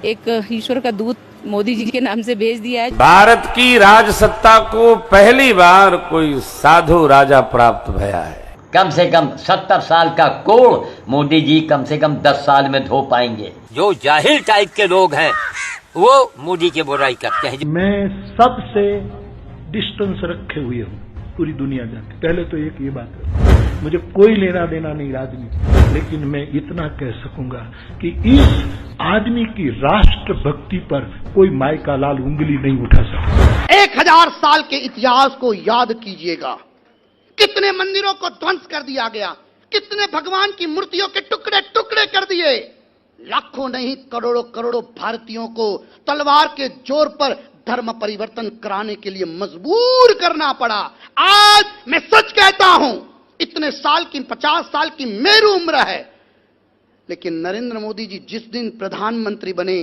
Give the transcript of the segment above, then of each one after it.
एक ईश्वर का दूत मोदी जी के नाम से भेज दिया है। भारत की राजसत्ता को पहली बार कोई साधु राजा प्राप्त भया है। कम से कम 70 साल का कोड़ मोदी जी कम से कम 10 साल में धो पाएंगे। जो जाहिल टाइप के लोग हैं वो मोदी की बुराई करते हैं। मैं सबसे डिस्टेंस रखे हुए हूँ, पूरी दुनिया जानती। पहले तो एक ये बात है, मुझे कोई लेना देना नहीं राजनीति, लेकिन मैं इतना कह सकूंगा कि इस आदमी की राष्ट्र भक्ति पर कोई माई का लाल उंगली नहीं उठा सकता। 1000 साल के इतिहास को याद कीजिएगा। कितने मंदिरों को ध्वंस कर दिया गया, कितने भगवान की मूर्तियों के टुकड़े टुकड़े कर दिए। लाखों नहीं करोड़ों करोड़ों भारतीयों को तलवार के जोर पर धर्म परिवर्तन कराने के लिए मजबूर करना पड़ा। आज मैं सच कहता हूं, इतने साल की 50 साल की मेरी उम्र है, लेकिन नरेंद्र मोदी जी जिस दिन प्रधानमंत्री बने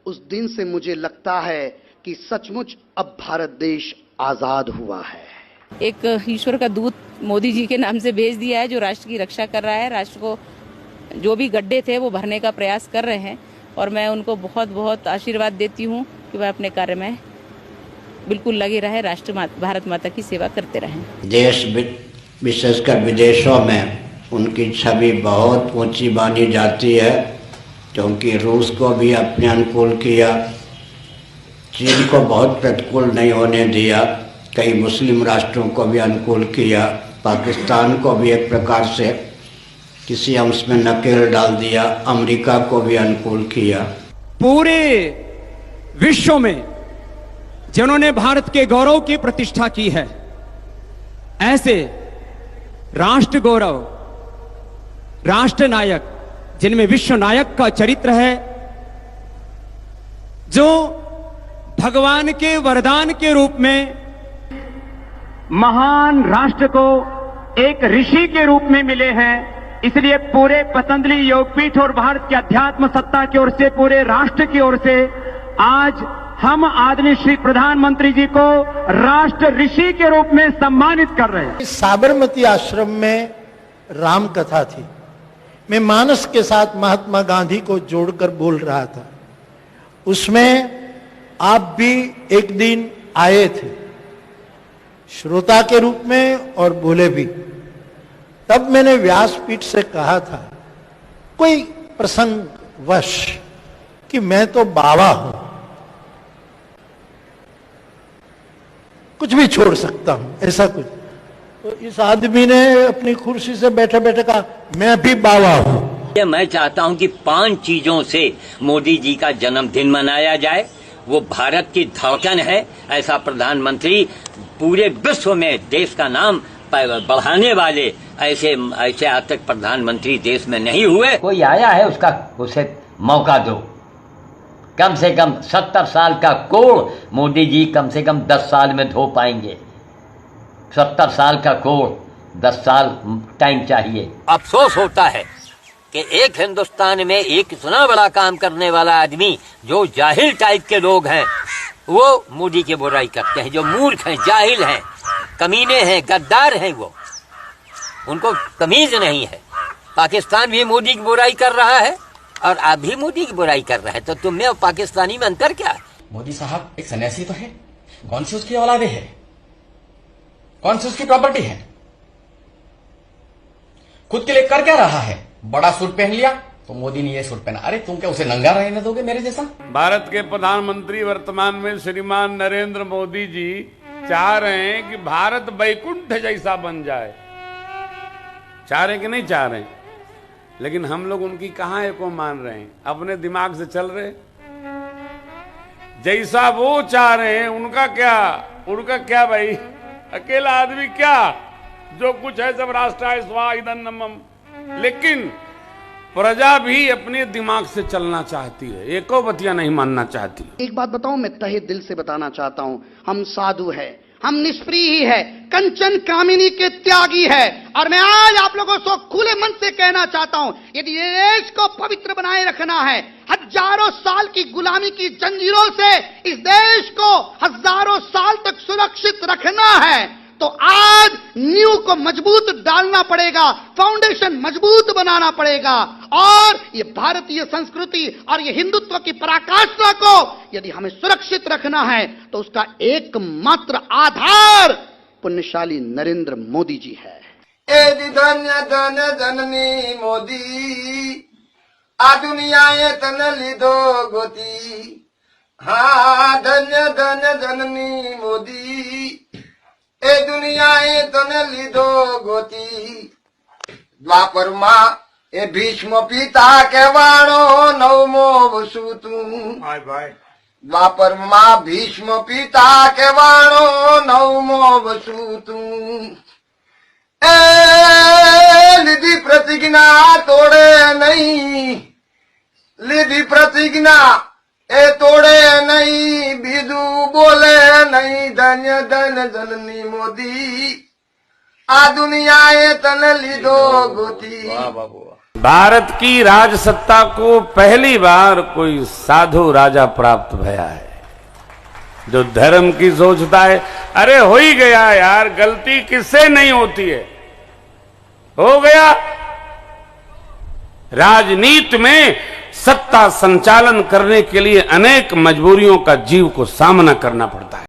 उस दिन से मुझे लगता है कि सचमुच अब भारत देश आजाद हुआ है। एक ईश्वर का दूत मोदी जी के नाम से भेज दिया है, जो राष्ट्र की रक्षा कर रहा है। राष्ट्र को जो भी गड्ढे थे वो भरने का प्रयास कर रहे हैं, और मैं उनको बहुत बहुत आशीर्वाद देती हूँ कि वह अपने कार्य में बिल्कुल लगे रहे, भारत माता की सेवा करते रहें। देश विशेषकर विदेशों में उनकी छवि बहुत ऊंची मानी जाती है, क्योंकि रूस को भी अपने अनुकूल किया, चीन को बहुत प्रतिकूल नहीं होने दिया, कई मुस्लिम राष्ट्रों को भी अनुकूल किया, पाकिस्तान को भी एक प्रकार से किसी अंश में नकेल डाल दिया, अमेरिका को भी अनुकूल किया। पूरे विश्व में जिन्होंने भारत के गौरव की प्रतिष्ठा की है, ऐसे राष्ट्र गौरव, राष्ट्र नायक जिनमें विश्व नायक का चरित्र है, जो भगवान के वरदान के रूप में महान राष्ट्र को एक ऋषि के रूप में मिले हैं। इसलिए पूरे पतंजलि योगपीठ और भारत की अध्यात्म सत्ता की ओर से, पूरे राष्ट्र की ओर से आज हम आदरणीय श्री प्रधानमंत्री जी को राष्ट्र ऋषि के रूप में सम्मानित कर रहे हैं। साबरमती आश्रम में राम कथा थी। मैं मानस के साथ महात्मा गांधी को जोड़कर बोल रहा था। उसमें आप भी एक दिन आए थे श्रोता के रूप में और बोले भी। तब मैंने व्यासपीठ से कहा था, कोई प्रसंग वश, कि मैं तो बाबा हूं, कुछ भी छोड़ सकता हूं, ऐसा कुछ। तो इस आदमी ने अपनी कुर्सी से बैठे बैठे कहा, मैं भी बाबा हूं। मैं चाहता हूं कि 5 चीजों से मोदी जी का जन्मदिन मनाया जाए। वो भारत की धड़कन है, ऐसा प्रधानमंत्री पूरे विश्व में देश का नाम बढ़ाने वाले ऐसे आज तक प्रधानमंत्री देश में नहीं हुए। कोई आया है उसे मौका दो। कम से कम 70 साल का कोड़ मोदी जी कम से कम 10 साल में धो पाएंगे। 70 साल का कोड़ 10 साल टाइम चाहिए। अफसोस होता है कि एक हिंदुस्तान में एक इतना बड़ा काम करने वाला आदमी, जो जाहिल टाइप के लोग हैं, वो मोदी की बुराई करते हैं। जो मूर्ख हैं, जाहिल हैं, कमीने हैं, गद्दार हैं, वो उनको तमीज नहीं है। पाकिस्तान भी मोदी की बुराई कर रहा है और आप भी मोदी की बुराई कर रहे हैं, तो तुम में और पाकिस्तानी में अंतर क्या है? मोदी साहब एक सन्यासी तो है, कौन सी उसकी औलादे है, कौन सी उसकी प्रॉपर्टी है, खुद के लिए कर क्या रहा है? बड़ा सूट पहन लिया तो मोदी ने ये सूट पहना। अरे तुम क्या उसे नंगा रहने दोगे मेरे जैसा? भारत के प्रधानमंत्री वर्तमान में श्रीमान नरेंद्र मोदी जी चाह रहे हैं कि भारत वैकुंठ जैसा बन जाए। चाह रहे कि नहीं चाह रहे? लेकिन हम लोग उनकी कहां एको मान रहे हैं, अपने दिमाग से चल रहे। जैसा वो चाह रहे हैं उनका क्या भाई, अकेला आदमी क्या, जो कुछ है सब राष्ट्राय स्वाहा इदं नमः। लेकिन प्रजा भी अपने दिमाग से चलना चाहती है, एको बतिया नहीं मानना चाहती। एक बात बताऊं, मैं तहे दिल से बताना चाहता हूं, हम साधु हैं, हम निष्प्रिय ही है, कंचन कामिनी के त्यागी है। और मैं आज आप लोगों को खुले मन से कहना चाहता हूं, यदि देश को पवित्र बनाए रखना है, हजारों साल की गुलामी की जंजीरों से इस देश को हजारों साल तक सुरक्षित रखना है, तो आज नींव को मजबूत डालना पड़ेगा, फाउंडेशन मजबूत बनाना पड़ेगा। और ये भारतीय संस्कृति और ये हिंदुत्व की पराकाष्ठा को यदि हमें सुरक्षित रखना है तो उसका एकमात्र आधार पुण्यशाली नरेंद्र मोदी जी है। धन्य धन्य जननी मोदी आ दुनिया तन लीधो गोती। हाँ धन्य धन्य जननी मोदी ए दुनिया तन लीधो गोती। द्वापर मां ए भीष्म पिता के वाणो नवमो वसु तू। द्वापर मां भीष्म पिता के वाणो नवमो वसु तू। लिधि प्रतिज्ञा तोड़े नहीं, लिधि प्रतिज्ञा ए तोड़े नहीं, बिदु बोले नहीं। धन्य धन्य जननी मोदी आ दुनिया तन लीधो गोती। भारत की राजसत्ता को पहली बार कोई साधु राजा प्राप्त भया है जो धर्म की सोचता है। अरे हो ही गया यार, गलती किससे नहीं होती है, हो गया। राजनीति में सत्ता संचालन करने के लिए अनेक मजबूरियों का जीव को सामना करना पड़ता है।